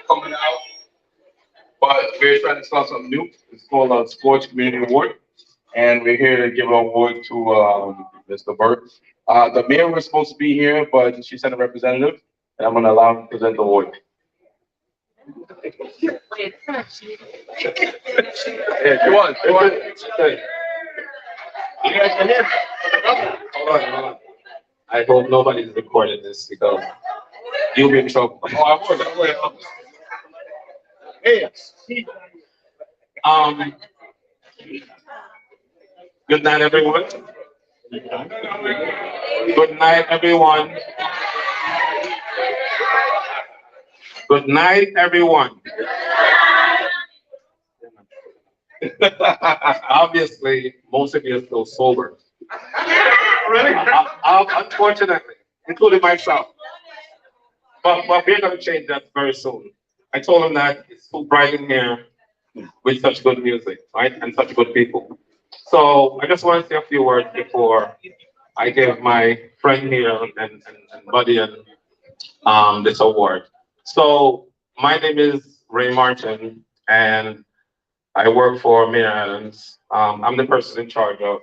Coming out, but we're trying to start something new. It's called a SCORCH Community Award, and we're here to give an award to Mr. Burke. The mayor was supposed to be here, but she sent a representative, and I'm going to allow him to present the award. Yeah, come on, come on. You guys can hear me. Hold on, hold on. I hope nobody's recording this because you'll be in trouble. Oh, I would. Hey, um, good night, everyone. Good night, everyone. Good night, everyone. Obviously, most of you are still sober. Really? Unfortunately, including myself. But we're going to change that very soon. I told him that it's too bright in here with such good music, right? And such good people. So I just want to say a few words before I give my friend here and buddy and this award. So my name is Ray Martin, and I work for Mayor Adams. I'm the person in charge of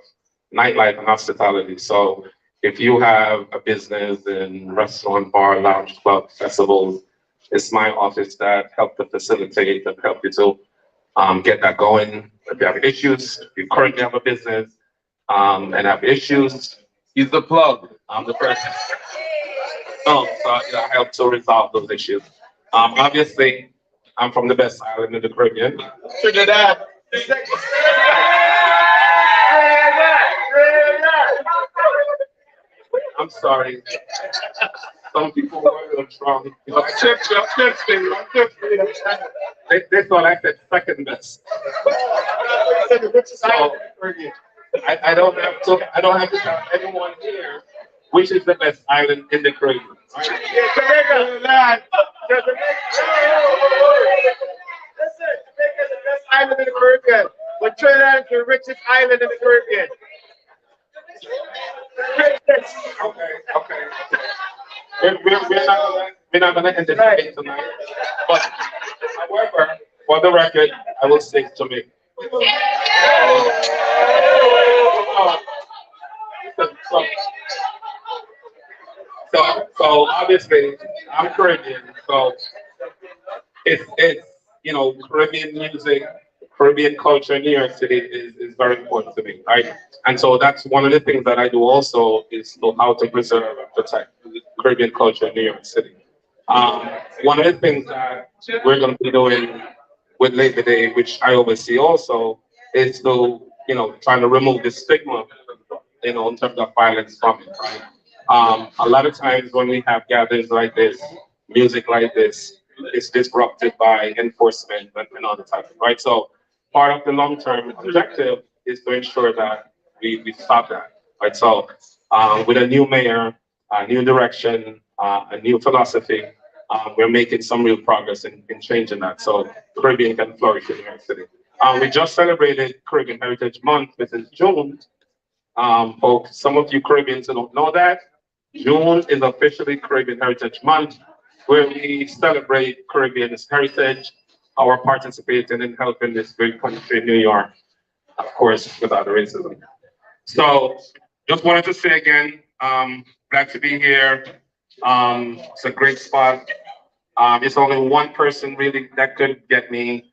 nightlife and hospitality. So if you have a business in restaurant, bar, lounge, club, festivals, it's my office that help to facilitate and help you to get that going. If you have issues, if you currently have a business and have issues, use the plug. I'm the person. No, so I help to resolve those issues. Obviously, I'm from the best island in the Caribbean. Trinidad. I'm sorry. Some people were a little strong. I'm tipsy. They thought I said second best. So, I don't have to tell anyone here which is the best island in the Caribbean. Right? Jamaica is the best island in the Caribbean, but Trinidad is the richest island in the Caribbean. Okay. We're not gonna end the debate tonight. But however, for the record, I will sing to me. So obviously I'm Caribbean, so it's Caribbean music, Caribbean culture in New York City is very important to me, right? And so that's one of the things that I do also is know how to preserve and protect Caribbean culture in New York City. Um, One of the things that we're going to be doing with Labor Day, which I oversee also, is to trying to remove the stigma, in terms of violence from it, right? A lot of times when we have gatherings like this, music like this, it's disrupted by enforcement and other types, right? So part of the long-term objective is to ensure that we stop that, right? So with a new mayor, a new direction, a new philosophy, we're making some real progress in changing that. So Caribbean can flourish in New York City. We just celebrated Caribbean Heritage Month, which is June, for some of you Caribbeans who don't know that, June is officially Caribbean Heritage Month, where we celebrate Caribbean's heritage, our participating in helping this great country, New York, of course, without racism. So, just wanted to say again, glad to be here. It's a great spot. It's only one person really that could get me,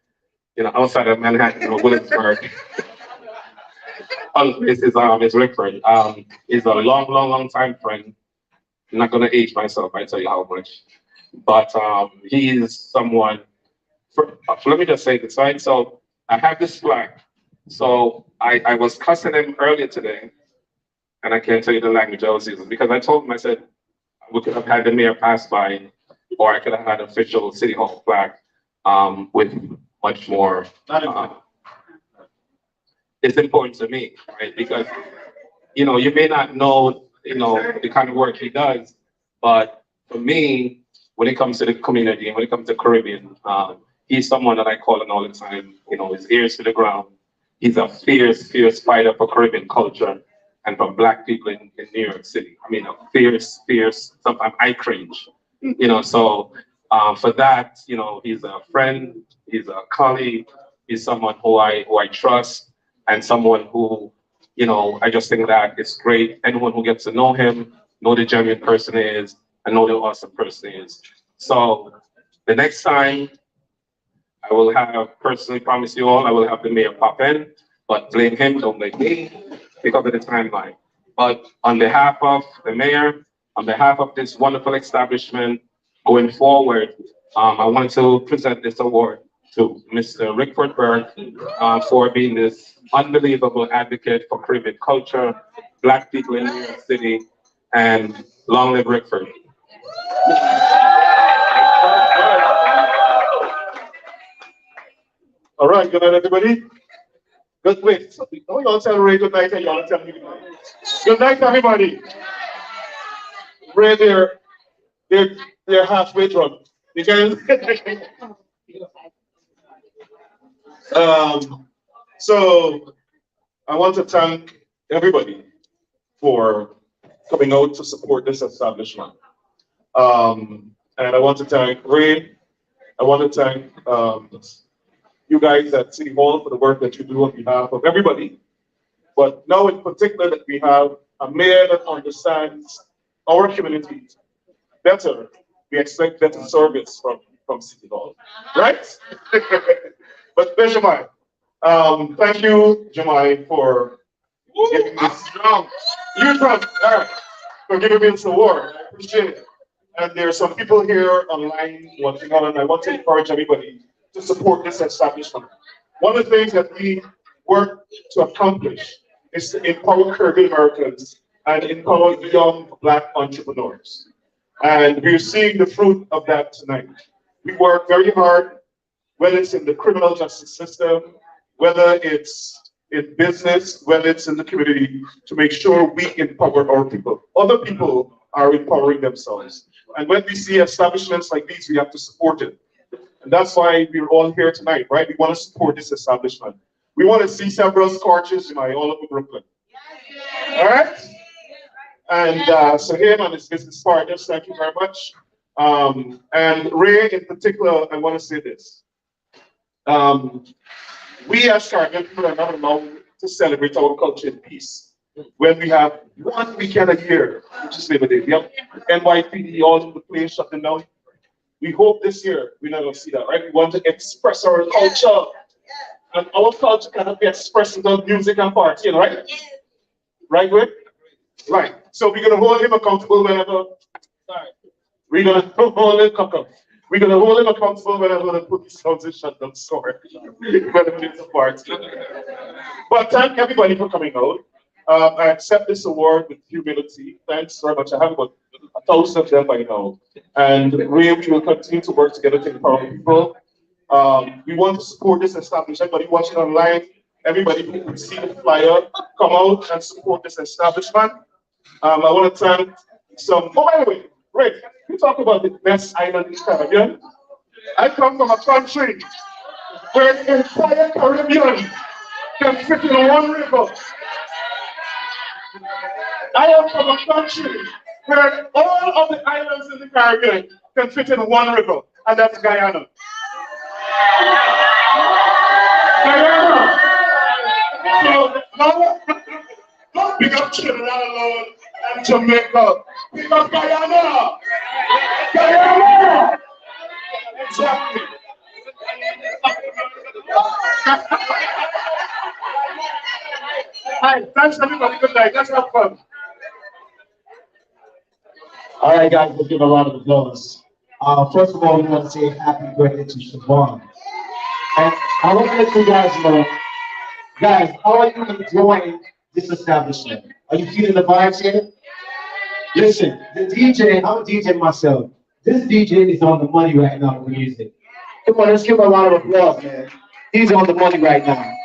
outside of Manhattan or Williamsburg. Is Rickford. He's a long time friend. I'm not gonna age myself. I tell you how much. But he is someone. Let me just say this, right? So I have this flag. So I was cussing him earlier today, and I can't tell you the language I was using because I told him I said we could have had the mayor pass by, or I could have had official city hall flag with much more. It's important to me, right? Because you may not know, the kind of work he does, but for me, when it comes to the community and when it comes to Caribbean, he's someone that I call on all the time. His ears to the ground. He's a fierce fighter for Caribbean culture and for Black people in New York City. I mean, a fierce. Sometimes I cringe. So for that, he's a friend, he's a colleague, he's someone who I trust, and someone who I just think that it's great. Anyone who gets to know him, know the genuine person he is, and know the awesome person he is. So the next time I will have personally promise you all, I will have the mayor pop in, but blame him, don't blame me, because of the timeline. But on behalf of the mayor, on behalf of this wonderful establishment going forward, I want to present this award to Mr. Rickford Burke for being this unbelievable advocate for Caribbean culture, Black people in New York City, and long live Rickford. All right, good night, everybody. Good wait. Oh, you all tell Ray good night, and you all tell me good night. Good night, everybody. Ray, they're halfway drunk because so I want to thank everybody for coming out to support this establishment. And I want to thank Ray. I want to thank you guys at City Hall for the work that you do on behalf of everybody. But now in particular that we have a mayor that understands our community better, we expect better service from City Hall, right? But Benjamin, thank you, Jamai, for giving this. You're drunk, all right, for giving me this award. I appreciate it. And there are some people here online watching on, and I want to encourage everybody to support this establishment. One of the things that we work to accomplish is to empower Caribbean Americans and empower young Black entrepreneurs. And we're seeing the fruit of that tonight. We work very hard, whether it's in the criminal justice system, whether it's in business, whether it's in the community, to make sure we empower our people. Other people are empowering themselves. And when we see establishments like these, we have to support it. And that's why we're all here tonight, right? We want to support this establishment. We want to see several SCORCHs all over Brooklyn. All right? And so him and his business partners, thank you very much. And Ray in particular, I want to say this. We as Caribbean people are not allowed to celebrate our culture in peace. When we have one weekend a year, which is Labor Day, we have NYPD all over the place shutting down. We hope this year we're not going to see that, right? We want to express our culture. And our culture cannot be expressed without music and partying, right? Right, Rick? Right. So we're going to hold him accountable whenever. Sorry. We're going to hold him accountable. We're going to hold him accountable whenever the police sounds and shut down SCORCH. Whether it's a party. But thank everybody for coming out. I accept this award with humility. Thanks very much. I have about 1,000 of them by now. And we will continue to work together to empower people. We want to support this establishment. Everybody watching online, everybody who can see the flyer, come out and support this establishment. I want to thank some. Oh, by the way, Rick, you talk about the best island in the Caribbean. I come from a country where the entire Caribbean can fit in one river. I am from a country where all of the islands in the Caribbean can fit in one river, and that's Guyana. Guyana. So don't pick up Trinidad alone and Jamaica. Pick up Guyana. Guyana. Exactly. Hi, thanks everybody. Good night. Let's have fun. All right, guys, let's give a round of applause. First of all, we want to say happy birthday to Siobhan. And I want to let you guys know, guys, how are you enjoying this establishment? Are you feeling the vibes here? Listen, the DJ, I'm a DJ myself. This DJ is on the money right now with music. Come on, let's give him a round of applause, man. He's on the money right now.